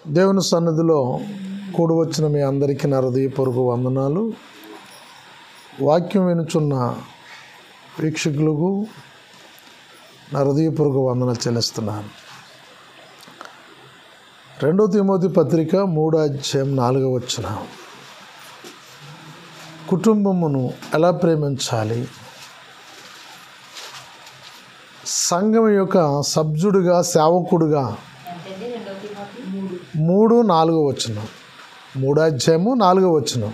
దేవుని సన్నిధిలో కూడి వచ్చిన మీ అందరికీ నా హృదయపూర్వక వందనాలు. వాక్యం వినుచున్న వీక్షకులకు నా హృదయపూర్వక వందనాలు చెల్లిస్తున్నాను. 2 తిమోతి పత్రిక 3:4 కుటుంబమును ఎలా ప్రేమించాలి, సంఘం యొక్క సభ్యుడిగా సేవకుడుగా 3:4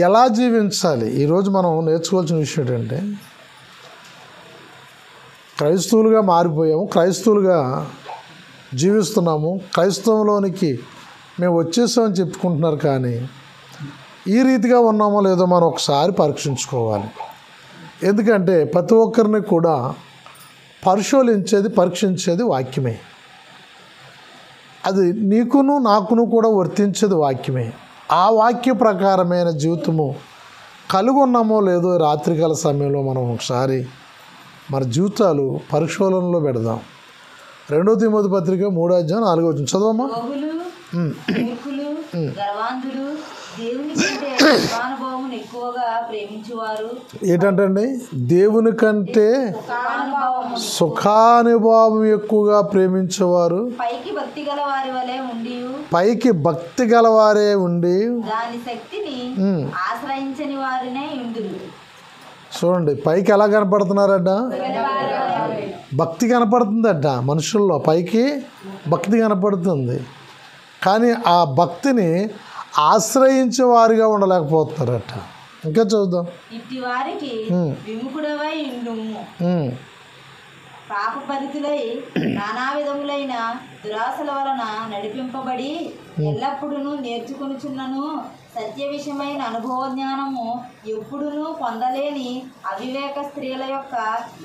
ఎలా జీవించాలి. ఈరోజు మనం నేర్చుకోవాల్సిన విషయం ఏంటంటే, క్రైస్తవులుగా మారిపోయాము, క్రైస్తవులుగా జీవిస్తున్నాము, క్రైస్తవంలోనికి మేము వచ్చేసామని చెప్పుకుంటున్నారు. కానీ ఈ రీతిగా ఉన్నామో లేదో మనం ఒకసారి పరీక్షించుకోవాలి. ఎందుకంటే ప్రతి ఒక్కరిని కూడా పరీక్షించేది వాక్యమే. అది నీకును నాకును కూడా వర్తించేది వాక్యమే. ఆ వాక్య ప్రకారమైన జీవితము కలిగి ఉన్నామో లేదో రాత్రికాల సమయంలో మనం ఒకసారి మన జీవితాలు పరిశోధనలో పెడదాం. 2 తిమోతి పత్రిక 3:4 చదవమ్మా. ఏంటంటే దేవుని కంటే సుఖానుభావం ఎక్కువగా ప్రేమించేవారు, పైకి భక్తి గలవారే ఉండి దాని శక్తిని ఆశ్రయించని వారినే ఉండును. చూడండి, పైకి ఎలా కనపడుతున్నారట? భక్తి కనపడుతుందట మనుషుల్లో, పైకి భక్తి కనపడుతుంది. కానీ ఆ భక్తిని ఆశ్రయించే వారిగా ఉండలేకపోతున్నారట. ఇంకా చూద్దాం. పాపపరితులై నానా విధములైన దురాశల వలన నడిపింపబడి ఎల్లప్పుడూ నేర్చుకొనుచున్నను సత్య విషయమైన అనుభవ జ్ఞానము ఎప్పుడునూ పొందలేని అవివేక స్త్రీల యొక్క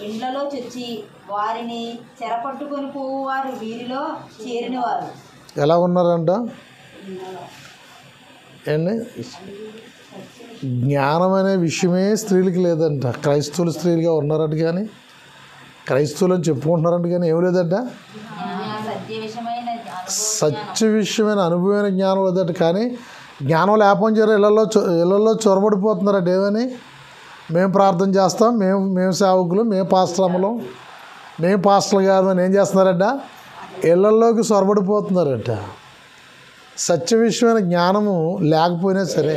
ఇండ్లలో చొచ్చి వారిని చెరపట్టుకొని పోవువారు వీరిలో చేరినవారు. ఎలా ఉన్నారంట? జ్ఞానం అనే విషయమే స్త్రీలకి లేదంట. క్రైస్తవులు స్త్రీలుగా ఉన్నారంట, కానీ క్రైస్తవులు అని చెప్పుకుంటున్నారంట, కానీ ఏం లేదంట. సత్య విషయమైన అనుభవమైన జ్ఞానం లేదంట. కానీ జ్ఞానం లేకపోతే ఇళ్లలో చొరబడిపోతున్నారట. ఏమని? మేము ప్రార్థన చేస్తాం, మేము సేవకులు, మేము పాస్టర్లు, మేము పాస్టర్లు కాదు అని ఏం చేస్తున్నారట? ఇళ్లలోకి చొరబడిపోతున్నారట. సత్య విషయమైన జ్ఞానము లేకపోయినా సరే,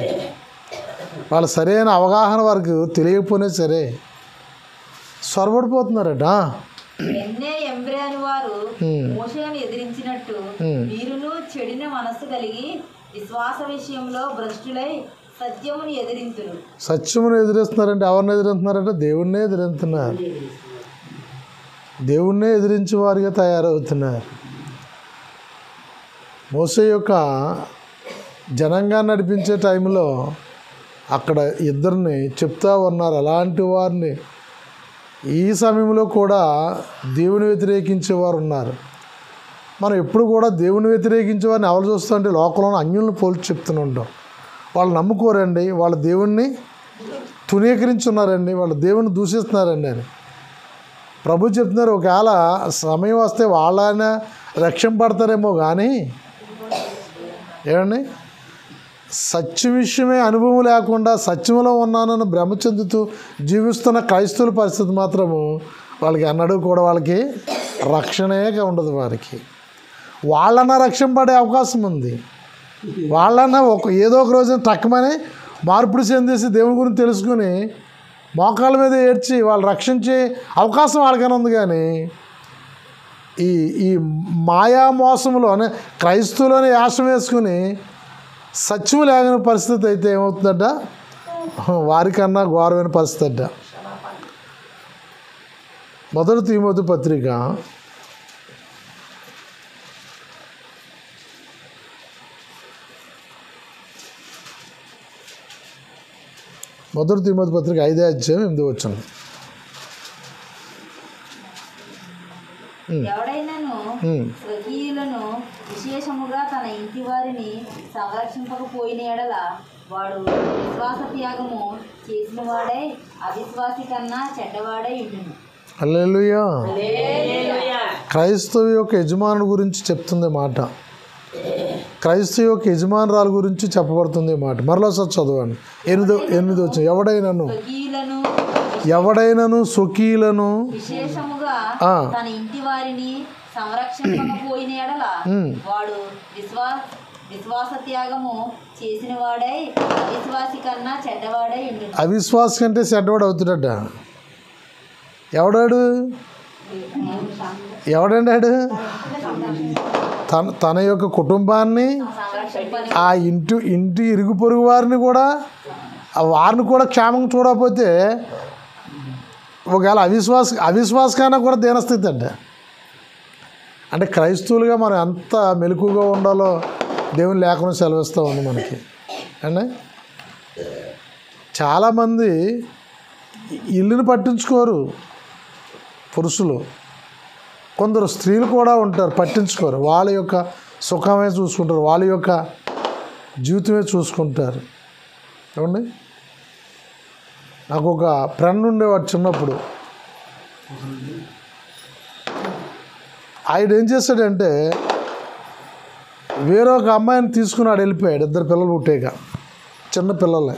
వాళ్ళ సరైన అవగాహన వారికి తెలియకపోయినా సరే సొరబడిపోతున్నారట. ఎదిరించినట్టు వీరును చెడిన మనస్సు కలిగి విశ్వాస విషయంలో భ్రష్టులై సత్యమును ఎదిరించును. సత్యమును ఎదిరిస్తున్నారంటే ఎవరిని ఎదిరిస్తున్నారంటే? దేవుణ్ణే ఎదిరిస్తున్నారు. దేవుణ్ణే ఎదిరించే వారిగా తయారవుతున్నారు. మోసే యొక్క జనంగాన్ని నడిపించే టైంలో అక్కడ ఇద్దరిని చెప్తా ఉన్నారు. అలాంటి వారిని ఈ సమయంలో కూడా దేవుని వ్యతిరేకించేవారు ఉన్నారు. మనం ఎప్పుడు కూడా దేవుని వ్యతిరేకించే వారిని ఎవరు చూస్తామంటే లోకంలో అన్యులను పోల్చి చెప్తూనే ఉంటాం. వాళ్ళు నమ్ముకోరండి, వాళ్ళు దేవుణ్ణి తునీకరించున్నారండి, వాళ్ళు దేవుని దూషిస్తున్నారండి అని ప్రభు చెప్తున్నారు. ఒకవేళ సమయం వస్తే వాళ్ళైనా రక్షింపడతారేమో, కానీ ఏమండి, సత్య విషయమే అనుభవం లేకుండా సత్యంలో ఉన్నానని భ్రమ చెందుతూ జీవిస్తున్న క్రైస్తవుల పరిస్థితి మాత్రము వాళ్ళకి అన్నడూ కూడా వాళ్ళకి రక్షణే ఉండదు. వారికి వాళ్ళన్నా రక్షింపడే అవకాశం ఉంది. వాళ్ళన్నా ఏదో ఒక రోజున తక్కువని మార్పుడు చెందేసి దేవుని గురించి తెలుసుకుని మోకాళ్ళ మీద ఏడ్చి వాళ్ళు రక్షించే అవకాశం వాళ్ళకైనా ఉంది. కానీ ఈ మాయా మోసములో అనే క్రైస్తవులని యాసం వేసుకుని సత్యము లేని పరిస్థితి అయితే ఏమవుతుందట? వారికన్నా ఘోరమైన పరిస్థితి అట. 1 తిమోతి పత్రిక 5:8 ఎవడైనాను స్వకీయులను విశేషముగా తన ఇంటి వారిని సంరక్షింపకపోయిన ఎడల వాడు విశ్వాస త్యాగము చేసిన వాడై అవిశ్వాసి కన్నా చెడ్డవాడై ఉండును. హల్లెలూయా. క్రైస్తవ యొక్క యజమానుడి గురించి చెప్తుంది మాట. క్రైస్తవ యొక్క యజమానురాలు గురించి చెప్పబడుతుంది మాట. మరలోసారి చదవండి. 8 వచ్చిన ఎవడైనను స్వకీయులను విశేషముగా తన ఇంటి వారిని సంరక్షింపకపోయిన ఎడల వాడు విశ్వాస త్యాగము చేసిన వాడై అవిశ్వాసి కన్నా చెడ్డవాడై ఉండును. అవిశ్వాసి కంటే చెడ్డవాడు అవుతాడట. ఎవడండాడు? తన యొక్క కుటుంబాన్ని, ఆ ఇంటి ఇరుగు పొరుగు వారిని కూడా, వారిని కూడా క్షేమంగా చూడకపోతే ఒకవేళ అవిశ్వాసకైనా కూడా దీనస్థితి అంట. అంటే క్రైస్తవులుగా మనం ఎంత మెలకుగా ఉండాలో దేవుని లేఖనం సెలవిస్తూ ఉంది మనకి. అంటే చాలామంది ఇల్లుని పట్టించుకోరు పురుషులు, కొందరు స్త్రీలు కూడా ఉంటారు పట్టించుకోరు. వాళ్ళ యొక్క సుఖమే చూసుకుంటారు, వాళ్ళ యొక్క జీవితమే చూసుకుంటారు. ఏమండి, నాకు ఒక ఫ్రెండ్ ఉండేవాడు చిన్నప్పుడు. ఆయన ఏం చేశాడంటే వేరొక అమ్మాయిని తీసుకున్నాడు, వెళ్ళిపోయాడు. 2 పిల్లలు పుట్టాక, చిన్న పిల్లలే.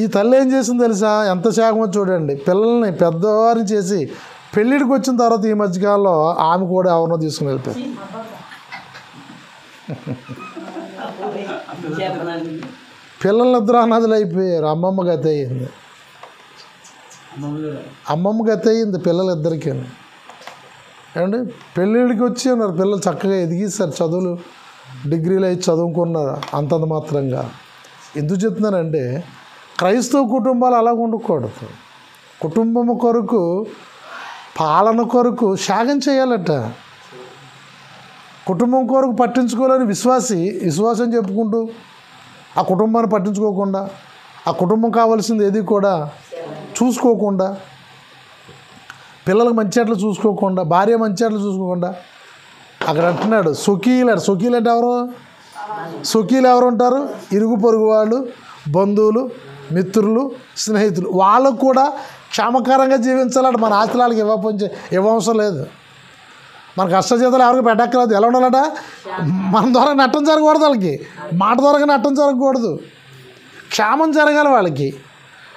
ఈ తల్లి ఏం చేసింది తెలుసా? ఎంత త్యాగమో చూడండి. పిల్లల్ని పెద్దవారిని చేసి పెళ్ళిడికి వచ్చిన తర్వాత ఈ మధ్యకాలంలో ఆమె కూడా ఎవరినో తీసుకుని వెళ్ళిపోయింది. పిల్లలు 2 అనాథలు అయిపోయారు. అమ్మమ్మ గతి అయ్యింది, పిల్లలు 2కి. ఏమండి, పెళ్ళిడికి వచ్చి ఉన్నారు పిల్లలు, చక్కగా ఎదిగిస్తారు, చదువులు డిగ్రీలు అయి చదువుకున్నారు అంతంత మాత్రంగా. ఎందుకు చెప్తున్నానంటే క్రైస్తవ కుటుంబాలు అలాగ ఉండకూడదు. కుటుంబం కొరకు, పాలన కొరకు త్యాగం చేయాలట. కుటుంబం కొరకు పట్టించుకోలేని విశ్వాసం చెప్పుకుంటూ ఆ కుటుంబాన్ని పట్టించుకోకుండా, ఆ కుటుంబం కావాల్సింది ఏది కూడా చూసుకోకుండా, పిల్లలకు మంచి అట్లు చూసుకోకుండా, భార్య మంచి అట్లు చూసుకోకుండా, అక్కడ అంటున్నాడు స్వకీయులు అంటే ఎవరు? స్వకీయులు ఎవరు ఉంటారు? ఇరుగు పొరుగు వాళ్ళు, బంధువులు, మిత్రులు, స్నేహితులు. వాళ్ళకు కూడా క్షేమకరంగా జీవించాలంటే మన ఆస్తులు వాళ్ళకి ఇవ్వవసరం లేదు. మన కష్టజీతాలు ఎవరికి పెట్టక్కర్లేదు. ఎలా ఉండాలట? మన ద్వారా నష్టం జరగకూడదు, వాళ్ళకి మాట ద్వారా నష్టం జరగకూడదు, క్షేమం జరగాలి వాళ్ళకి.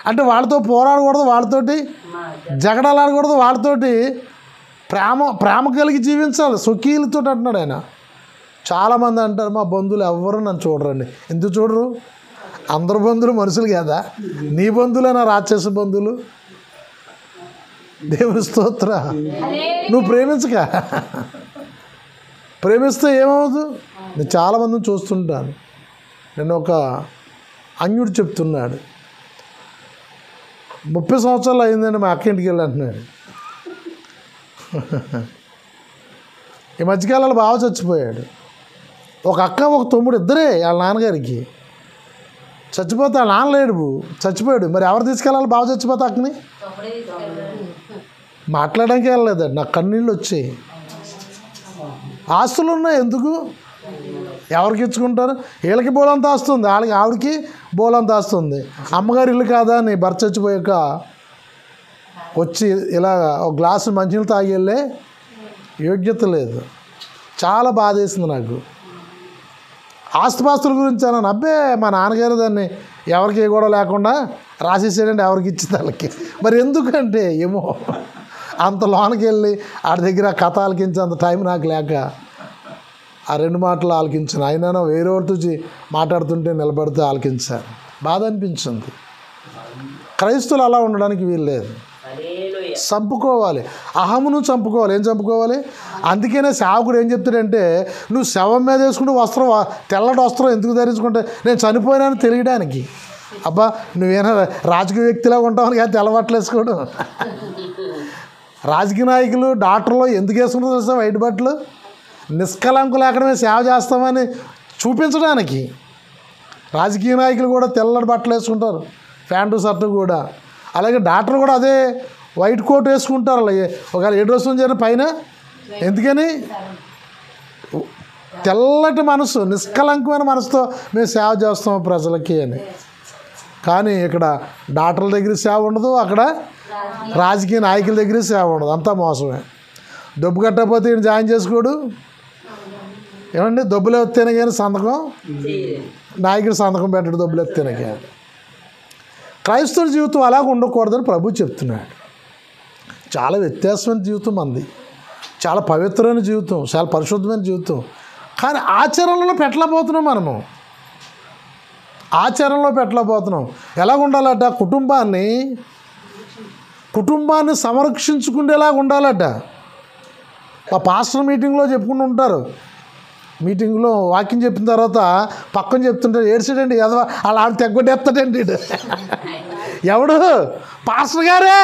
అంటే వాళ్ళతో పోరాడకూడదు, వాళ్ళతోటి జగడాలాడకూడదు, వాళ్ళతోటి ప్రేమ కలిగి జీవించాలి. స్వకీయులతో అంటున్నాడు ఆయన. చాలామంది అంటారు మా బంధువులు ఎవ్వరూ నన్ను చూడరండి. ఎందుకు చూడరు? అందరు బంధువులు మనుషులు కదా. నీ బంధువులేనా రాక్షస బంధువులు? దేవుని స్తోత్ర. నువ్వు ప్రేమిస్తే ఏమవుదు? నేను చాలామందిని చూస్తుంటాను. నేను ఒక అన్యుడు చెప్తున్నాడు, 30 సంవత్సరాలు అయిందండి మా అక్క ఇంటికి వెళ్ళి అంటున్నాడు. ఈ మధ్యకాలంలో బాగా చచ్చిపోయాడు. ఒక అక్క ఒక తమ్ముడు, ఇద్దరే వాళ్ళ నాన్నగారికి. చచ్చిపోతే వాళ్ళ నాన్న లేడు, చచ్చిపోయాడు. మరి ఎవరు తీసుకెళ్ళాలి? బాగా చచ్చిపోతే అక్కని మాట్లాడడానికి వెళ్ళలేదండి. నాకు కన్నీళ్ళు వచ్చాయి. ఆస్తులు ఉన్నాయి, ఎందుకు? ఎవరికి ఇచ్చుకుంటారు? వీళ్ళకి బోలంత ఆస్తుంది, ఆవిడకి బోలంత ఆస్తుంది. అమ్మగారు ఇల్లు కాదా అని భర్త చచ్చిపోయాక వచ్చి ఇలా ఒక గ్లాసు మంచినీళ్ళు తాగి వెళ్ళే యోగ్యత లేదు. చాలా బాధ వేసింది నాకు. ఆస్తుపాస్తుల గురించి అన్నాను. అబ్బే మా నాన్నగారు దాన్ని ఎవరికి కూడా లేకుండా రాసేసాడండి, ఎవరికి ఇచ్చింది వాళ్ళకి. మరి ఎందుకంటే ఏమో అంత లోనికి వెళ్ళి ఆడి దగ్గర కథ ఆలకించే అంత టైం నాకు లేక ఆ 2 మాటలు ఆలకించాను. అయినా వేరే వాళ్ళతో మాట్లాడుతుంటే నిలబడితే ఆలకించాను. బాధ అనిపించింది. క్రైస్తవులు అలా ఉండడానికి వీలు లేదు. చంపుకోవాలి, అహమును చంపుకోవాలి. ఏం చంపుకోవాలి? అందుకనే సేవకుడు ఏం చెప్తాడంటే నువ్వు శవం మీద వేసుకుంటే తెల్లటి వస్త్రం ఎందుకు ధరించుకుంటే నేను చనిపోయినాను తెలియడానికి. అబ్బా నువ్వేనా రాజకీయ వ్యక్తిలా ఉంటావని కానీ తెల్లబట్టలు వేసుకోడు. రాజకీయ నాయకులు, డాక్టర్లు ఎందుకు వేసుకుంటారు తెలుసా వైట్ బట్టలు? నిష్కలంకులు ఎక్కడమే సేవ చేస్తామని చూపించడానికి. రాజకీయ నాయకులు కూడా తెల్లటి బట్టలు వేసుకుంటారు, ప్యాంటు షర్టు కూడా. అలాగే డాక్టర్లు కూడా అదే వైట్ కోట్ వేసుకుంటారు. అలాగే ఒకవేళ ఏ డ్రెస్ ఉంది పైన, ఎందుకని? తెల్లటి మనసు, నిష్కలంకమైన మనసుతో మేము సేవ చేస్తాము ప్రజలకి అని. కానీ ఇక్కడ డాక్టర్ల దగ్గర సేవ ఉండదు, అక్కడ రాజకీయ నాయకుల దగ్గర సేవ ఉండదు. అంతా మోసమే. డబ్బు కట్టకపోతే ఈయన జాయిన్ చేసుకోడు. ఏమండి, డబ్బులు ఎత్తేనే కానీ సంతకం నాయకుడు సంతకం పెట్టడు, డబ్బులు ఎత్తేనే కానీ. క్రైస్తవ జీవితం అలాగ ఉండకూడదని ప్రభు చెప్తున్నాడు. చాలా వ్యత్యాసమైన జీవితం మంది, చాలా పవిత్రమైన జీవితం, చాలా పరిశుద్ధమైన జీవితం. కానీ ఆచరణలో పెట్టలేకపోతున్నాం మనము, ఆచరణలో పెట్టలేకపోతున్నాం. ఎలాగ ఉండాలట? కుటుంబాన్ని సంరక్షించుకునేలాగా ఉండాలట. ఆ పాస్టర్ మీటింగ్లో చెప్పుకుంటూ ఉంటారు. మీటింగ్లో వాక్యం చెప్పిన తర్వాత పక్కన చెప్తుంటారు, ఏడ్చాడండి ఎదవా అలా ఆవిడ తెగ్గొట్టేస్తాడండి. ఎవడు? పాస్టర్ గారే.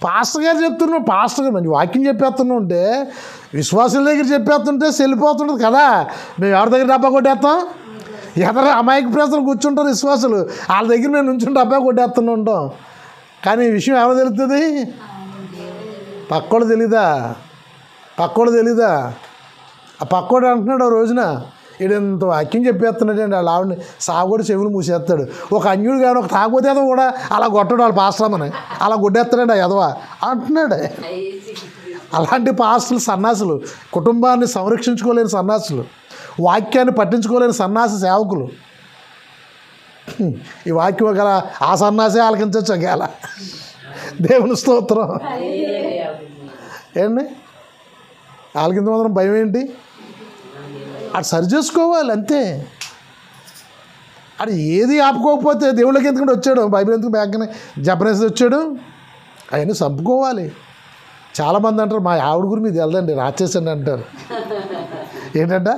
పాస్టర్ గారు చెప్తున్నావు, పాస్టర్ గారు మంచి వాక్యం చెప్పేస్తున్నావు ఉంటే విశ్వాసుల దగ్గర చెప్పేస్తుంటే చెల్లిపోతుంటుంది కదా. మేము ఎవరి దగ్గర డబ్బా కొట్టేస్తాం? ఎదరు అమాయక ప్రజలు కూర్చుంటారు విశ్వాసులు, వాళ్ళ దగ్గర మేము నుంచుంటే డబ్బా కొట్టేస్తూనే ఉంటాం. కానీ ఈ విషయం ఎవరు తెలుస్తుంది? పక్కోడు తెలీదా? ఆ పక్కోడు అంటున్నాడు ఆ రోజున, ఈడంత వాక్యం చెప్పేస్తున్నాడండి వాళ్ళ ఆవిడని సాగుడు చెవులు మూసేస్తాడు. ఒక అన్యుడు కానీ ఒక తాగుపోతే కూడా అలా కొట్టడు వాళ్ళ పాస్టర్మని, అలా కొట్టేస్తాడండి ఆ ఎదవా అంటున్నాడు. అలాంటి పాస్టర్లు సన్నాసులు, కుటుంబాన్ని సంరక్షించుకోలేని సన్నాసులు, వాక్యాన్ని పట్టించుకోలేని సన్నాసి సేవకులు. ఈ వాక్యం గల ఆ సన్నాసే ఆలకించవచ్చు గేల. దేవుని స్తోత్రం. ఏండి ఆలకింత మాత్రం భయం ఏంటి? అటు సరి చేసుకోవాలి అంతే. అది ఏది ఆపుకోకపోతే దేవుళ్ళకి ఎందుకంటే వచ్చాడు, బైబిల్ ఎందుకు బ్యాగ్ని జపనేసి వచ్చాడు, అవన్నీ చంపుకోవాలి. చాలామంది అంటారు మా ఆవిడ గురి మీద వెళ్దండి రాచేసండి అంటారు. ఏంటంట?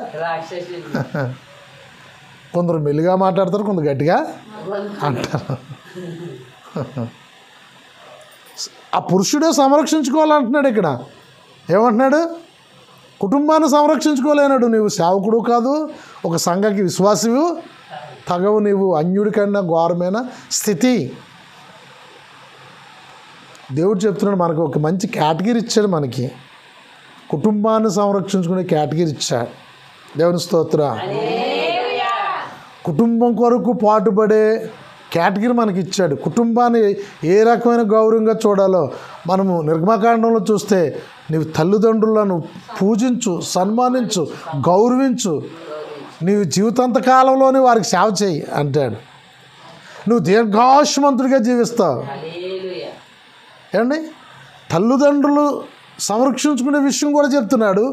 కొందరు మెల్లిగా మాట్లాడతారు, కొందరు గట్టిగా అంటారు. ఆ పురుషుడే సంరక్షించుకోవాలంటున్నాడు ఇక్కడ. ఏమంటున్నాడు? కుటుంబాన్ని సంరక్షించుకోలేనాడు. నీవు సేవకుడు కాదు, ఒక సంఘకి విశ్వాసివు తగవు, నీవు అన్యుడి కన్నా ఘోరమైన స్థితి. దేవుడు చెప్తున్నాడు మనకు ఒక మంచి కేటగిరీ ఇచ్చాడు, మనకి కుటుంబాన్ని సంరక్షించుకునే కేటగిరీ ఇచ్చాడు. దేవుని స్తోత్రం. కుటుంబం కొరకు పాటుపడే కేటగిరీ మనకి ఇచ్చాడు. కుటుంబాన్ని ఏ రకమైన గౌరవంగా చూడాలో మనము నిర్గమకాండంలో చూస్తే, నీవు తల్లిదండ్రులను పూజించు, సన్మానించు, గౌరవించు, నీవు జీవితాంత కాలంలోనే వారికి సేవ చేయి అంటాడు. నువ్వు దీర్ఘాయుష్మంతుడిగా జీవిస్తావు. ఏమండి, తల్లిదండ్రులు సంరక్షించుకునే విషయం కూడా చెప్తున్నాడు.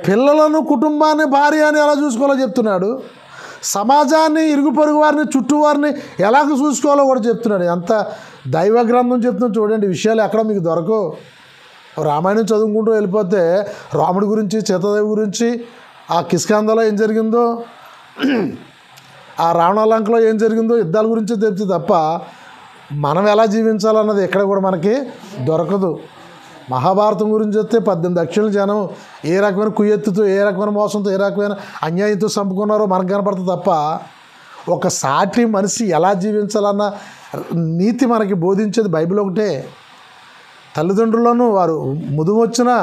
పిల్లలను, కుటుంబాన్ని, భార్య అని ఎలా చూసుకోవాలో చెప్తున్నాడు. సమాజాన్ని, ఇరుగు పొరుగు వారిని, చుట్టూ వారిని ఎలాగ చూసుకోవాలో కూడా చెప్తున్నాడు. ఎంత దైవ గ్రంథం చెప్తున్నాడు చూడండి. విషయాలు ఎక్కడ మీకు దొరకవు. రామాయణం చదువుకుంటూ వెళ్ళిపోతే రాముడి గురించి, సీతాదేవి గురించి, ఆ కిష్కింధలో ఏం జరిగిందో, ఆ రావణలంకలో ఏం జరిగిందో యుద్ధాల గురించి తెలిసి తప్ప మనం ఎలా జీవించాలన్నది ఎక్కడ కూడా మనకి దొరకదు. మహాభారతం గురించి వస్తే 18 లక్షల జనం ఏ రకమైన కుయ్యెత్తుతో, ఏ రకమైన మోసంతో, ఏ రకమైన అన్యాయంతో చంపుకున్నారో మనకు కనపడుతుంది తప్ప ఒక సాటి మనిషి ఎలా జీవించాలన్న నీతి మనకి బోధించేది బైబిల్ ఒకటే. తల్లిదండ్రులను వారు ముదుమొచ్చినా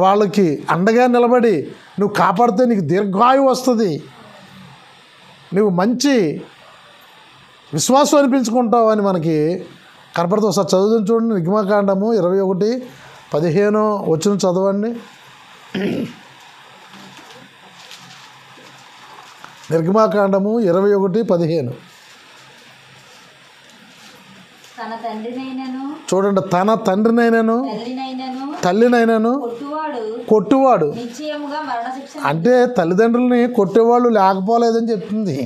వాళ్ళకి అండగా నిలబడి నువ్వు కాపాడితే నీకు దీర్ఘాయువు వస్తుంది, నువ్వు మంచి విశ్వాసం అనిపించుకుంటావు అని మనకి కనపడుతుంది. ఒకసారి చదువుని చూడండి. నిర్గమకాండము 21:15 వచ్చిన చదవండి. నిర్గమకాండము 21:15 చూడండి. తన తండ్రినైనను తల్లినైనను కొట్టువాడు అంటే తల్లిదండ్రులని కొట్టేవాళ్ళు లేకపోలేదని చెప్తుంది.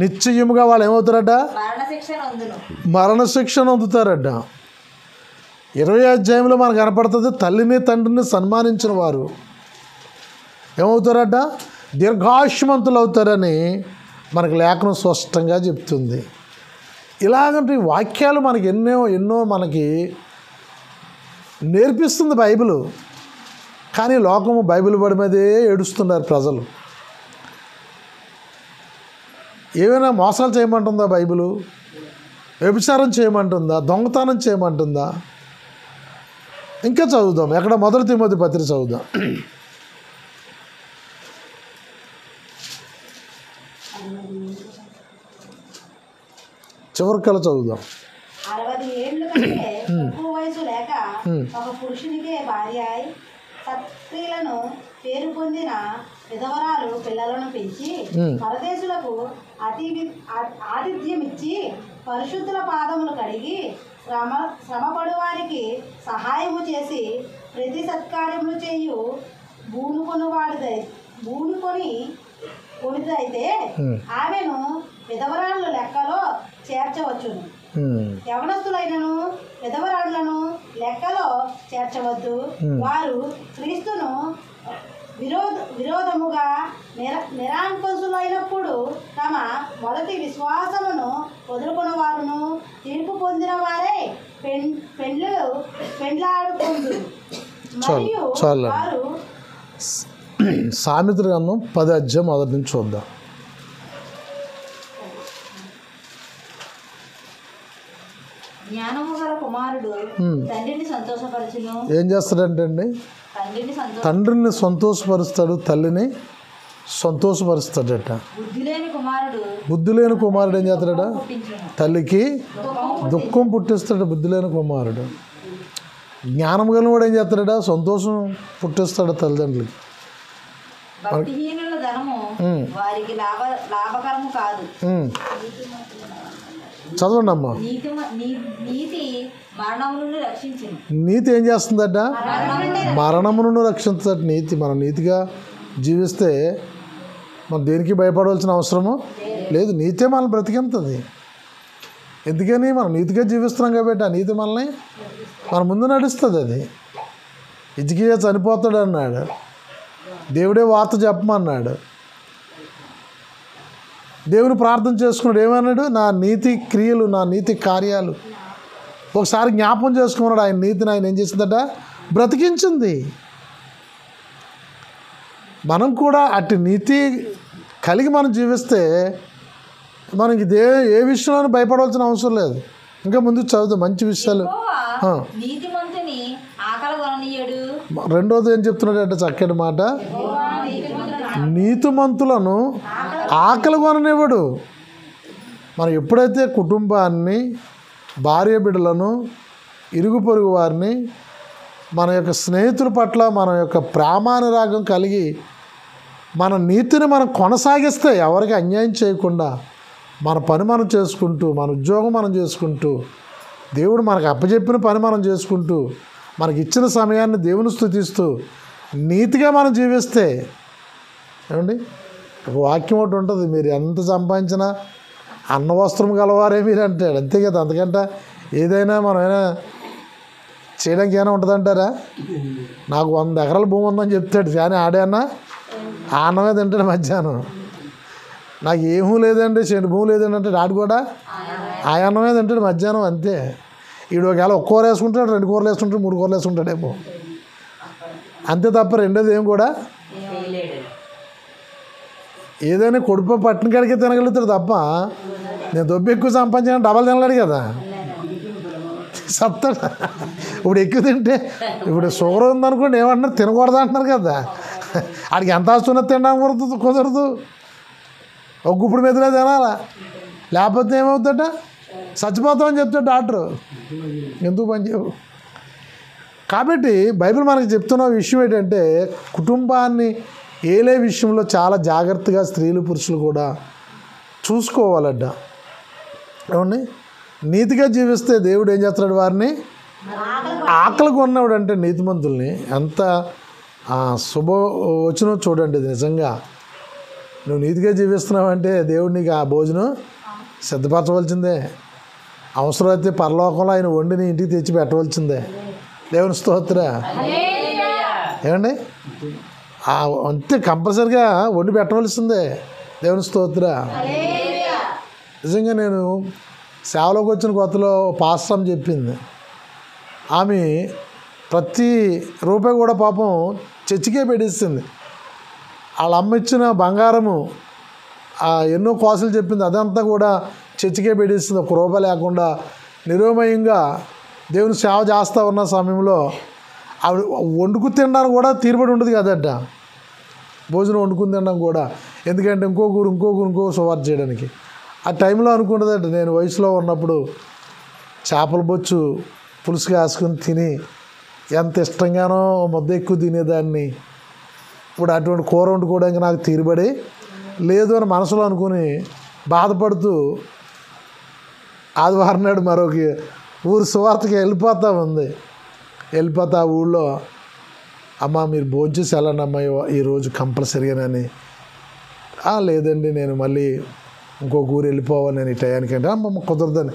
నిశ్చయముగా వాళ్ళు ఏమవుతారట? మరణశిక్ష అందుతారట. 20వ అధ్యాయంలో మనకు కనపడుతుంది, తల్లిని తండ్రిని సన్మానించిన వారు ఏమవుతారట? దీర్ఘాయుష్మంతులు అవుతారని మనకు లేఖనం స్పష్టంగా చెప్తుంది. ఇలాగంటే వాక్యాలు మనకి ఎన్నో మనకి నేర్పిస్తుంది బైబిల్. కానీ లోకము బైబిల్ బడి మీదే ఏడుస్తున్నారు ప్రజలు. ఏమైనా మోసాలు చేయమంటుందా బైబిలు? వ్యభిచారం చేయమంటుందా? దొంగతనం చేయమంటుందా? ఇంకా చదువుదాం. ఎక్కడ? 1 తిమోతి పత్రిక చదువుదాం. చివరికల్లా చదువుదాం. 60 ఏళ్ళు కంటే తక్కువ వయసు లేక ఒక పురుషునికే భార్య అయి సత్స్త్రీలను పేరు పొందిన విధవరాలు పిల్లలను పెంచి పరదేశులకు ఆతిథ్యం ఇచ్చి పరిశుద్ధుల పాదములు కడిగి శ్రమపడు వారికి సహాయము చేసి ప్రతి సత్కార్యములు చేయు కొనిదైతే ఆమెను విధవరాళ్ళు లెక్కలో చేర్చవచ్చును. యవనస్తులైనను విధవరాళ్లను లెక్కలో చేర్చవద్దు. వారు క్రీస్తును విరోధముగా నిరాంకుశులైనప్పుడు తమ మొదటి విశ్వాసమును వదులుకున్న వారును తీర్పు పొందిన వారే పెండ్లాడుకుందు. మరియు వారు సామెతల గ్రంథం 10 అధ్యాయం మొదటి నుంచి చూద్దాం. జ్ఞానము గల కుమారుడు తండ్రిని సంతోషపరచును. ఏం చేస్తాడంటే అండి, తండ్రిని సంతోషపరుస్తాడు, తల్లిని సంతోషపరుస్తాడట. బుద్ధి లేని కుమారుడు ఏం చేస్తాడట, తల్లికి దుఃఖం పుట్టిస్తాడు. బుద్ధి లేని కుమారుడు. జ్ఞానం కలిగిన వాడు ఏం చేస్తాడట, సంతోషం పుట్టిస్తాడు తల్లిదండ్రులకి. భక్తిహీనుల ధనము వారికి లాభకరము కాదు. చదవండి అమ్మా. నీతి మరణము నుండి రక్షించును. నీతి ఏం చేస్తుందట, మరణము నుండి రక్షించదట. నీతి, మనం నీతిగా జీవిస్తే మనం దేనికి భయపడవలసిన అవసరము లేదు. నీతే మనల్ని బ్రతికింతుంది. ఎందుకని మనం నీతిగా జీవిస్తున్నాం కాబట్టి ఆ నీతి మనల్ని మన ముందు నడుస్తుంది. అది హిజ్కియా చనిపోతాడు అన్నాడు, దేవుడే వార్త చెప్పమన్నాడు. దేవుని ప్రార్థన చేసుకున్నాడు, ఏమన్నాడు, నా నీతి క్రియలు, నా నీతి కార్యాలు ఒకసారి జ్ఞాపం చేసుకున్నాడు. ఆయన నీతిని ఆయన ఏం చేసిందట, బ్రతికించింది. మనం కూడా అట్టి నీతి కలిగి మనం జీవిస్తే మనకి ఏ విషయంలో భయపడవలసిన అవసరం లేదు. ఇంకా ముందు చదువుతాం మంచి విషయాలు. రెండోది ఏం చెప్తున్నాడు అంటే చక్కటి మాట, నీతిమంతులను ఆకలి కొననివ్వడు. మనం ఎప్పుడైతే కుటుంబాన్ని, భార్య బిడ్డలను, ఇరుగు పొరుగు వారిని, మన యొక్క స్నేహితుల పట్ల మన యొక్క ప్రేమానురాగం కలిగి మన నీతిని మనం కొనసాగిస్తే, ఎవరికి అన్యాయం చేయకుండా మన పని మనం చేసుకుంటూ, మన ఉద్యోగం మనం చేసుకుంటూ, దేవుడు మనకు అప్పచెప్పిన పని మనం చేసుకుంటూ, మనకి ఇచ్చిన సమయాన్ని దేవుని స్తుతిస్తూ నీతిగా మనం జీవిస్తే, ఏమండి, ఒక వాక్యం ఒకటి ఉంటుంది, మీరు ఎంత సంపాదించినా అన్న వస్త్రం గలవారే మీరు అంటాడు. అంతే కదా, అంతకంటే ఏదైనా మనమైనా చేయడానికి ఏమైనా ఉంటుందంటారా? నాకు 100 ఎకరాల భూమి ఉందని చెప్తాడు, కానీ ఆడే అన్న ఆ అన్నమే తింటాడు మధ్యాహ్నం. నాకు ఏమూ లేదండి, చెడు భూమి లేదండి అంటే ఆడు కూడా ఆ అన్నమే తింటాడు మధ్యాహ్నం. అంతే. ఈడు ఒకవేళ 1 కూర వేసుకుంటాడు, 2 కూరలు వేసుకుంటాడు, 3 కూరలు వేసుకుంటాడేమో, అంతే తప్ప రెండోది ఏం కూడా ఏదైనా కొడుపు పట్టిన కాడికే తినగలుగుతాడు తప్ప నేను దొబ్బి ఎక్కువ సంపాదించిన డబల్ తినలేడు కదా, సత్తాడు. ఇప్పుడు ఎక్కువ తింటే, ఇప్పుడు షుగర్ ఉందనుకోండి ఏమంటున్నారు, తినకూడదు అంటున్నారు కదా. ఆడికి ఎంత ఆస్తున్నా తినడానికి కుదరదు, ఒక గుప్పుడు మెదలే తినాలా, లేకపోతే ఏమవుతాడ, చచ్చిపోతామని చెప్తాడు డాక్టరు. ఎందుకు పని చేయవు. కాబట్టి బైబిల్ మనకి చెప్తున్న విషయం ఏంటంటే, కుటుంబాన్ని ఏలే విషయంలో చాలా జాగ్రత్తగా స్త్రీలు పురుషులు కూడా చూసుకోవాలడ్డ. ఏమండి, నీతిగా జీవిస్తే దేవుడు ఏం చేస్తాడు, వారిని ఆకలి కొన్నవాడు అంటే నీతిమంతుల్ని ఎంత శుభవచనం చూడండి. ఇది నిజంగా నువ్వు నీతిగా జీవిస్తున్నావంటే దేవుడు నీకు ఆ భోజనం సిద్ధపరచవలసిందే. అవసరమైతే పరలోకంలో ఆయన వండిని ఇంటికి తెచ్చి పెట్టవలసిందే. దేవుని స్తోత్ర. ఏమండి, అంతే, కంపల్సరిగా వండి పెట్టవలసిందే. దేవుని స్తోత్ర. నిజంగా నేను సేవలోకి వచ్చిన కొత్తలో పాస్టర్ చెప్పింది, ఆమె ప్రతి రూపాయి కూడా పాపం చర్చికే పెట్టిస్తుంది. వాళ్ళ అమ్మ ఇచ్చిన బంగారము ఎన్నో కాసులు చెప్పింది, అదంతా కూడా చర్చికే పెట్టిస్తుంది. 1 రూపాయి లేకుండా నిరోమయంగా దేవుని సేవ చేస్తూ ఉన్న సమయంలో ఆవిడ వండుకు తినడానికి కూడా తీరుబడి ఉండదు కదట, భోజనం వండుకుని తినడం కూడా. ఎందుకంటే ఇంకో సువార్త చేయడానికి ఆ టైంలో అనుకుంటుందట. నేను వయసులో ఉన్నప్పుడు చేపల బొచ్చు పులుసు కాసుకుని తిని ఎంత ఇష్టంగానో ముద్ద ఎక్కువ తినేదాన్ని. ఇప్పుడు అటువంటి కూర వండుకోవడానికి నాకు తీరుబడి లేదు అని మనసులో అనుకుని బాధపడుతూ ఆదివారం నాడు మరొక ఊరు సువార్తకి వెళ్ళిపోతా ఆ ఊళ్ళో, అమ్మ మీరు భోజనం చేసి వెళ్ళండి అమ్మ ఈరోజు కంపల్సరీగానని. లేదండి నేను మళ్ళీ ఇంకొక ఊరు వెళ్ళిపోవాలి నేను ఈ టయానికంటే. అమ్మ కుదరదని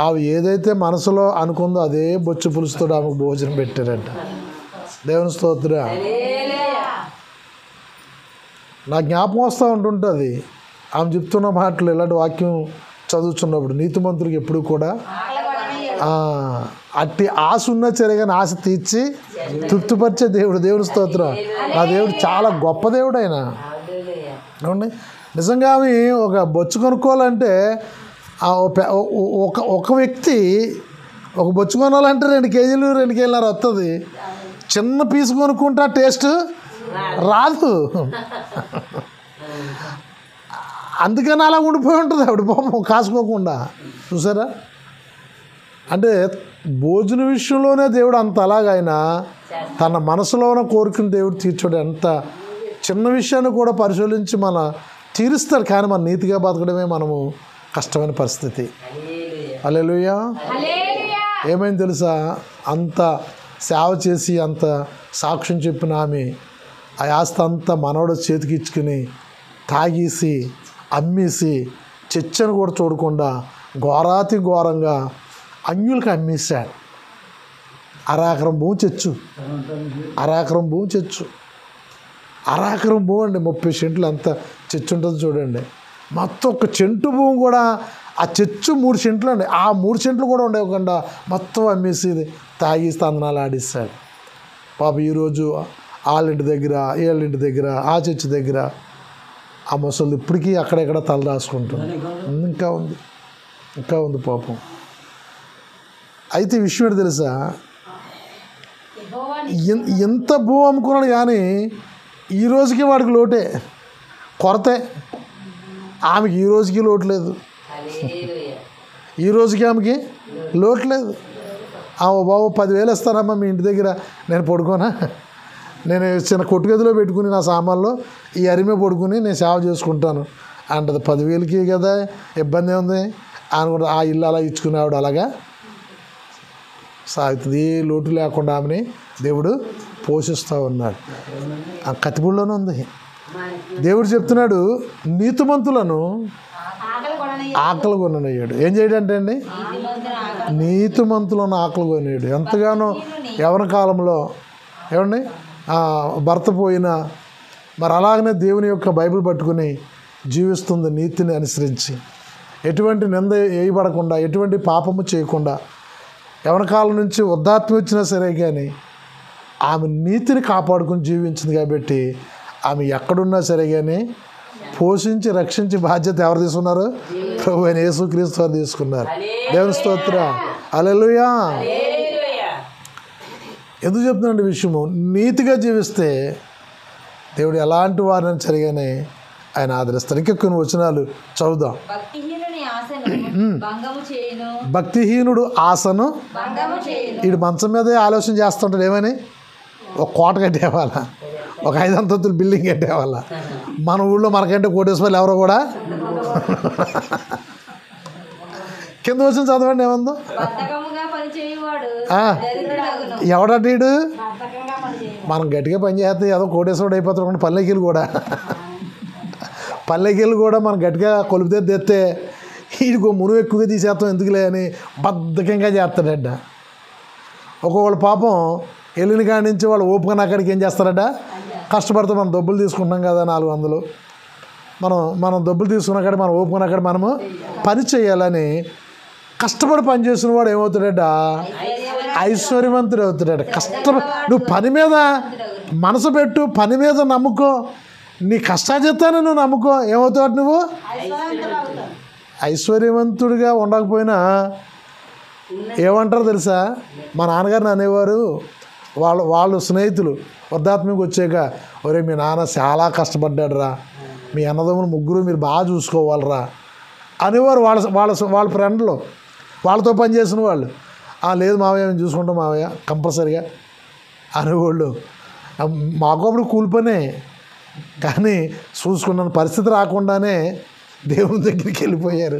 ఆమె ఏదైతే మనసులో అనుకుందో అదే బొచ్చు పులుసుతో ఆమెకు భోజనం పెట్టారంట. దేవుని స్తోత్రం. నా జ్ఞాపకం వస్తూ ఉంటుంటుంది ఆమె చెప్తున్న మాటలు. ఇలాంటి వాక్యం చదువుతున్నప్పుడు నీతిమంతుడికి ఎప్పుడు కూడా అట్టి ఆశ ఉన్న చెరగానే ఆశ తీర్చి తృప్తిపరిచే దేవుడు. దేవుని స్తోత్రం. నా దేవుడు చాలా గొప్ప దేవుడు ఆయన. అవునండి, నిజంగా ఆమె ఒక బొచ్చు కొనుక్కోవాలంటే ఒక వ్యక్తి ఒక బొచ్చు కొనాలంటే 2 కేజీలు 2 కేజీలన్నర వస్తుంది. చిన్న పీస్ కొనుక్కుంటే టేస్ట్ రాదు. అందుకని అలా ఉండిపోయి ఉంటుంది ఆవిడ పాపం కాసుకోకుండా. చూసారా, అంటే భోజన విషయంలోనే దేవుడు అంత అలాగైనా తన మనసులో ఉన్న కోరికను దేవుడు తీర్చాడు. ఎంత చిన్న విషయాన్ని కూడా పరిశీలించి మన తీరుస్తాడు. కానీ మన నీతిగా బతకడమే మనము కష్టమైన పరిస్థితి. హల్లెలూయా. ఏమైంది తెలుసా, అంత సేవ చేసి అంత సాక్ష్యం చెప్పిన ఆమె ఆ ఆస్తి అంతా మనవడు చేతికి ఇచ్చుకుని తాగేసి అమ్మేసి చచ్చను కూడా చూడకుండా ఘోరాతి ఘోరంగా అన్యులకు అమ్మేశాడు. అరాకరం భూమి చెచ్చు, అరాకరం భూమి చెచ్చు, అరాకరం భూమి అండి. 30 సెంట్లు అంత చెచ్చు ఉంటుంది చూడండి. మొత్తం ఒక చెంటు భూమి కూడా ఆ చెచ్చు 3 సెంట్లు అండి. ఆ 3 సెంట్లు కూడా ఉండేవకుండా మొత్తం అమ్మేసి తాగి స్తందనాలు ఆడిస్తాడు. పాప ఈరోజు వాళ్ళింటి దగ్గర వీళ్ళింటి దగ్గర ఆ చర్చి దగ్గర ఆ ముసలు ఇప్పటికీ అక్కడెక్కడ తల రాసుకుంటుంది. ఇంకా ఉంది పాపం. అయితే ఈ విషయం ఏంటి తెలుసా, ఎంత భూ అమ్ముకున్నాడు కానీ ఈ రోజుకి వాడికి లోటే, కొరతే. ఆమెకి ఈ రోజుకి లోటు లేదు, ఈ రోజుకి ఆమెకి లోటు లేదు. బాబు 10,000 ఇస్తానమ్మా మీ ఇంటి దగ్గర, నేను పడుకోనా, నేను చిన్న కొట్టు గదిలో పెట్టుకుని నా సామాన్లో ఈ అరిమే పడుకుని నేను సేవ చేసుకుంటాను అంటది. 10,000కి కదా ఇబ్బంది ఉంది అని కూడా ఆ ఇల్లు అలా ఇచ్చుకునేవాడు అలాగా సాగుతుంది. ఏ లోటు లేకుండా ఆమెని దేవుడు పోషిస్తూ ఉన్నాడు. ఆ కతిపుల్లోనే ఉంది. దేవుడు చెప్తున్నాడు నీతిమంతులను ఆకలి కొనయ్యాడు. ఏం చేయడంటే అండి, నీతిమంతులను ఆకలి కొనేయాడు. ఎంతగానో యవ్వన కాలంలో ఏమండి భర్త పోయినా మరి అలాగనే దేవుని యొక్క బైబిల్ పట్టుకుని జీవిస్తుంది నీతిని అనుసరించి, ఎటువంటి నింద వేయబడకుండా ఎటువంటి పాపము చేయకుండా యవ్వన కాలం నుంచి వృద్ధాత్మ వచ్చినా సరే కానీ ఆమె నీతిని కాపాడుకుని జీవించింది. కాబట్టి ఆమె ఎక్కడున్నా సరే కానీ పోషించి రక్షించి బాధ్యత ఎవరు తీసుకున్నారు? ప్రభు అయిన యేసుక్రీస్తు వారు తీసుకున్నారు. దేవుని స్తోత్రం. హల్లెలూయా. ఎందుకు చెప్తున్నాండి విషయము, నీతిగా జీవిస్తే దేవుడు ఎలాంటి వారిని సరిగానే ఆయన ఆదరిస్తారు. ఇంకా కొన్ని వచనాలు చదువుదాం. భక్తిహీనుడు ఆశను వీడు మంచం మీదే ఆలోచన చేస్తుంటాడు. ఏమని, ఒక కోట కట్టేవాళ్ళ, ఒక 5 అంతస్తుల బిల్డింగ్ కట్టేవాళ్ళ. మన ఊళ్ళో మనకంటే కోటేశ్వర్లు ఎవరో కూడా కింద వచ్చిన చదవండి ఏమందో. ఎవడీడు మనం గట్టిగా పని చేస్తే ఏదో కోటేశ్వరుడు అయిపోతాడు. పల్లెకీలు కూడా మనం గట్టిగా కొలిపితే తెస్తే వీడికి మునుగు ఎక్కువగా తీసేస్తాం ఎందుకులే అని బద్ధకంగా చేస్తాడట. ఒక్కొక్కళ్ళు పాపం వెళ్ళిన కాడి నుంచి వాళ్ళు ఓపుకొని అక్కడికి ఏం చేస్తారట, కష్టపడితే మనం డబ్బులు తీసుకుంటాం కదా 400, మనం డబ్బులు తీసుకున్న కాడ మనం ఓపుకొని అక్కడ మనము పని చేయాలని కష్టపడి పని చేసిన వాడు ఏమవుతాడట, ఐశ్వర్యవంతుడు అవుతాడట. నువ్వు పని మీద మనసు పెట్టు, పని మీద నమ్ముకో, నీ కష్టాజితాన్ని నువ్వు నమ్ముకో, ఏమవుతావు నువ్వు ఐశ్వర్యవంతుడిగా ఉండకపోయినా ఏమంటారు తెలుసా, మా నాన్నగారిని అనేవారు వాళ్ళు స్నేహితులు వృద్ధాత్మకి వచ్చాక, ఒరే మీ నాన్న చాలా కష్టపడ్డాడు రా, మీ అన్నదమ్ములు 3 మీరు బాగా చూసుకోవాలరా అనేవారు వాళ్ళ ఫ్రెండ్లు. వాళ్ళతో పనిచేసిన వాళ్ళు లేదు మావయ్య మేము చూసుకుంటాం మావయ్య కంపల్సరిగా అనేవాళ్ళు. మాకు అప్పుడు కూలి పనే, కానీ చూసుకున్న పరిస్థితి రాకుండానే దేవుని దగ్గరికి వెళ్ళిపోయారు.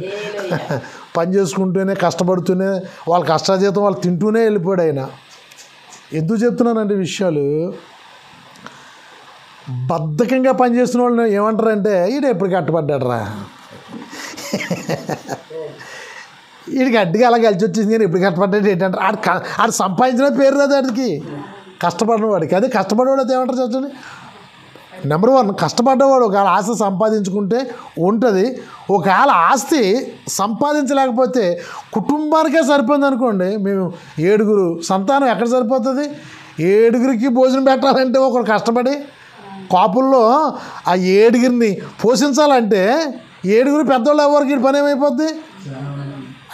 పని చేసుకుంటూనే కష్టపడుతూనే వాళ్ళ కష్టాజీతం వాళ్ళు తింటూనే వెళ్ళిపోయాడు ఆయన. ఎందుకు చెప్తున్నానంటే విషయాలు, బద్ధకంగా పనిచేసిన వాళ్ళు ఏమంటారంటే ఈడు ఎప్పుడు కట్టబడ్డాడు రా, వీడికి అడ్డిగా అలా కలిసి వచ్చింది కానీ ఎప్పుడు కష్టపడ్డాడు ఏంటంటే ఆడు సంపాదించిన పేరు రాదు వాడికి, కష్టపడిన వాడికి. అదే కష్టపడేవాడు అయితే ఏమంటారు చెప్పండి. నెంబర్ 1 కష్టపడ్డవాడు ఒకవేళ ఆస్తి సంపాదించుకుంటే ఉంటుంది. ఒకవేళ ఆస్తి సంపాదించలేకపోతే కుటుంబానికే సరిపోయింది అనుకోండి, మేము 7 సంతానం ఎక్కడ సరిపోతుంది? 7కి భోజనం పెట్టాలంటే ఒకరు కష్టపడి కాపుల్లో ఆ 7 పోషించాలంటే 7 పెద్దవాళ్ళు ఎవరికి పని ఏమైపోద్ది?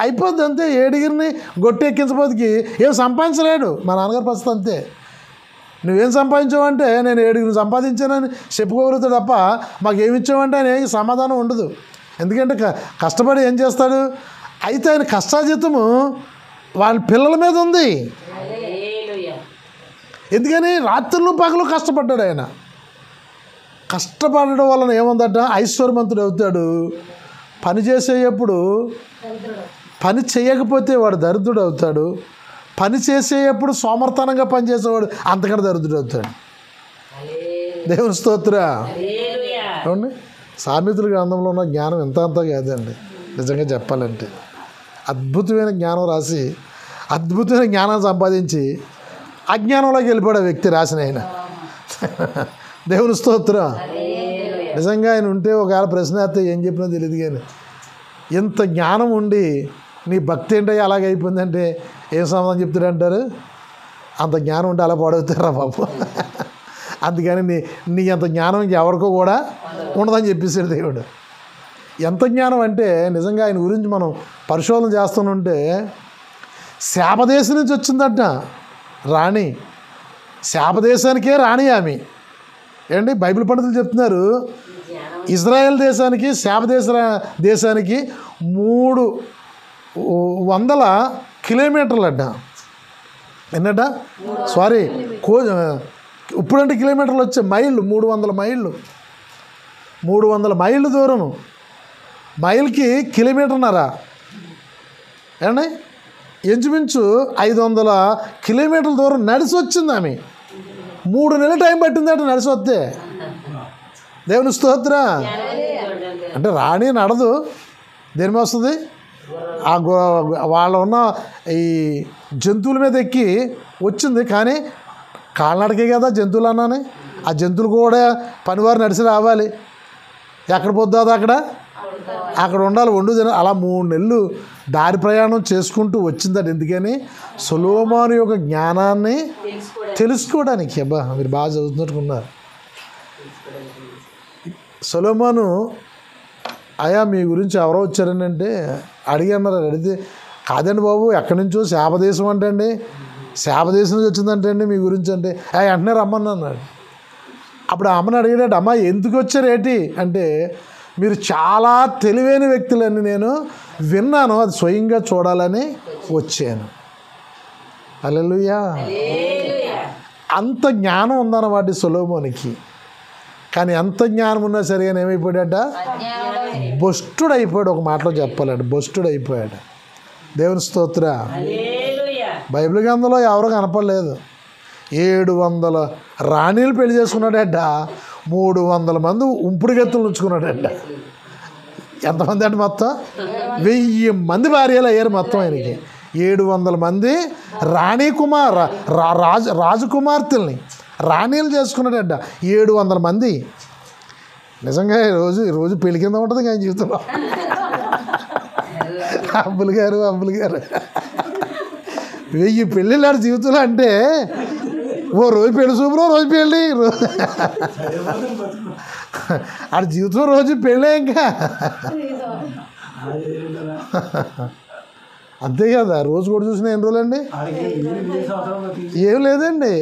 అయిపోద్ది అంతే. 7 గొట్టి ఎక్కించబోతుకి ఏం సంపాదించలేడు. మా నాన్నగారి పరిస్థితి అంతే. నువ్వేం సంపాదించావంటే నేను 7 సంపాదించానని చెప్పుకోగలుగుతాడు తప్ప మాకేమి ఇచ్చావంటే ఆయన సమాధానం ఉండదు. ఎందుకంటే కష్టపడి ఏం చేస్తాడు? అయితే ఆయన కష్టాజీతము వాళ్ళ పిల్లల మీద ఉంది. ఎందుకని రాత్రులు పగలు కష్టపడ్డాడు ఆయన. కష్టపడడం వలన ఏముందట? ఐశ్వర్యవంతుడు అవుతాడు. పని చేసేటప్పుడు పని చేయకపోతే వాడు దరిద్రుడు అవుతాడు. పని చేసేటప్పుడు సోమర్తనంగా పనిచేసేవాడు అంతకంటే దరిద్రుడు అవుతాడు. దేవుని స్తోత్ర. అవునండి. సామెతల గ్రంథంలో ఉన్న జ్ఞానం ఎంత అంతా కాదండి. నిజంగా చెప్పాలంటే అద్భుతమైన జ్ఞానం రాసి అద్భుతమైన జ్ఞానం సంపాదించి అజ్ఞానంలోకి వెళ్ళిపోయాడు వ్యక్తి రాసిన ఆయన. దేవుని స్తోత్రం. నిజంగా ఆయన ఉంటే ఒకవేళ ప్రశ్న వేస్తే ఏం చెప్పినా తెలియదు. కానీ ఇంత జ్ఞానం ఉండి నీ భక్తి ఏంటో అలాగే అయిపోయిందంటే ఏం సమాధానం చెప్తాడంటారు? అంత జ్ఞానం ఉంటే అలా పాడవుతారా బాబు. అందుకని నీ అంత జ్ఞానం ఎవరికో కూడా ఉండదని చెప్పేసాడు దేవుడు. ఎంత జ్ఞానం అంటే నిజంగా ఆయన గురించి మనం పరిశోధన చేస్తుంటే శాపదేశం నుంచి వచ్చిందట రాణి. శాపదేశానికే రాణి ఆమె. ఏంటి బైబిల్ పండితులు చెప్తున్నారు, ఇజ్రాయెల్ దేశానికి దేశానికి 300 కిలోమీటర్లట. ఎన్నట? సారీ, ఇప్పుడంటే కిలోమీటర్లు వచ్చే మైళ్ళు, 300 మైళ్ళు. 300 మైళ్ళు దూరం. మైల్కి కిలోమీటర్న్నర. ఏమండి? ఇంచుమించు 500 కిలోమీటర్ల దూరం నడిచి వచ్చింది ఆమె. 3 నెలలు టైం పట్టిందట నడిచి వస్తే. దేవుని స్తోత్ర. అంటే రాణి నడదు, దేని మీద వస్తుంది? వాళ్ళ ఉన్న ఈ జంతువుల మీద ఎక్కి వచ్చింది. కానీ కాళ్ళనడకే కదా జంతువులు అన్నాని. ఆ జంతువులు కూడా పనివారు నడిచి రావాలి. ఎక్కడ పొద్దు అక్కడ ఉండాలి, వండు తిన. అలా 3 నెలలు దారి ప్రయాణం చేసుకుంటూ వచ్చిందట. ఎందుకని? సొలొమోను యొక్క జ్ఞానాన్ని తెలుసుకోవడానికి. అబ్బా మీరు బాగా చదువుతున్నట్టుకున్నారు. సొలొమోను అయ్యా మీ గురించి ఎవరో వచ్చారని అంటే అడిగన్నారు. అడిగితే కాదండి బాబు, ఎక్కడి నుంచో శాపదేశం అంటే అండి, శాపదేశం నుంచి వచ్చిందంటే అండి మీ గురించి అంటే వెంటనే రమ్మని అన్నాడు. అప్పుడు అమ్మని అడిగాడు, అమ్మ ఎందుకు వచ్చారు ఏంటి అంటే, మీరు చాలా తెలివైన వ్యక్తులని నేను విన్నాను, అది స్వయంగా చూడాలని వచ్చాను. హల్లెలూయా. అంత జ్ఞానం ఉందన్నమాట సొలొమోనుకి. కానీ ఎంత జ్ఞానం ఉన్నా సరే కానీ ఏమైపోయాడట? భ్రష్టుడు అయిపోయాడు. ఒక మాటలో చెప్పాలంటే భ్రష్టుడు అయిపోయాడు. దేవుని స్తోత్ర. బైబిల్ గ్రంథంలో ఎవరో కనపడలేదు. 700 రాణీలు పెళ్లి చేసుకున్నాడట. 300 మంది ఉంపుడు గెత్తులు ఉంచుకున్నాడట. ఎంతమంది అంటే మొత్తం 1000 మంది భార్యలు అయ్యారు మొత్తం ఆయనకి. 700 మంది రాజకుమార్తెల్ని రాణీలు చేసుకున్నాడట. 700 మంది. నిజంగా రోజు పెళ్లి కింద ఉంటుంది కానీ జీవితంలో. అబ్బులు గారు 1000 పెళ్ళిళ్ళు ఆడ జీవితంలో అంటే ఓ రోజు పెళ్లి చూపురో రోజు పెళ్ళి ఆడ జీవితంలో రోజు పెళ్ళే. ఇంకా అంతే కదా. రోజు కూడా చూసిన ఎన్ని రోజులండి? ఏం లేదండి.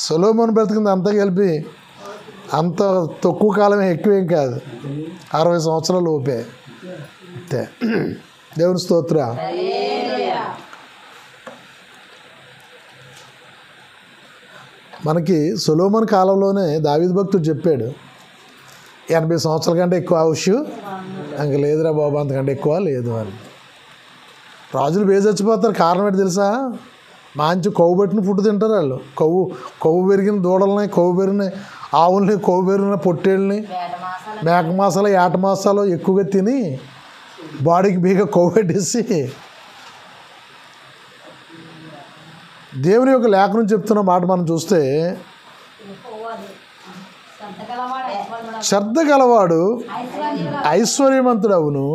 సొలొమోను బ్రతికింది అంతా కలిపి అంత తక్కువ కాలమే, ఎక్కువేం కాదు, 60 సంవత్సరాల లోపే. అంతే. దేవుని స్తోత్ర. మనకి సొలొమోను కాలంలోనే దావీదు భక్తుడు చెప్పాడు, 80 సంవత్సరాల కంటే ఎక్కువ ఆయుష్ ఇంక లేదురా బాబు, అంతకంటే ఎక్కువ లేదు అని. రాజులు బేజ చచ్చిపోతారు. కారణం ఏంటి తెలుసా? మంచి కొవ్వు పెట్టిన ఫుడ్ తింటారు వాళ్ళు. కొవ్వు పెరిగిన దూడలని, కొవ్వు పెరిగిన ఆవుల్ని, కొవ్వు పెరిగిన పొట్టేళ్ళని, మేక మాసాలు, ఏట మాసాలు ఎక్కువగా తిని బాడీకి బీగా కొవ్వు పెట్టేసి, దేవుని యొక్క లేఖనం చెప్తున్న మాట మనం చూస్తే, శ్రద్ధ గలవాడు ఐశ్వర్యవంతుడు అవును,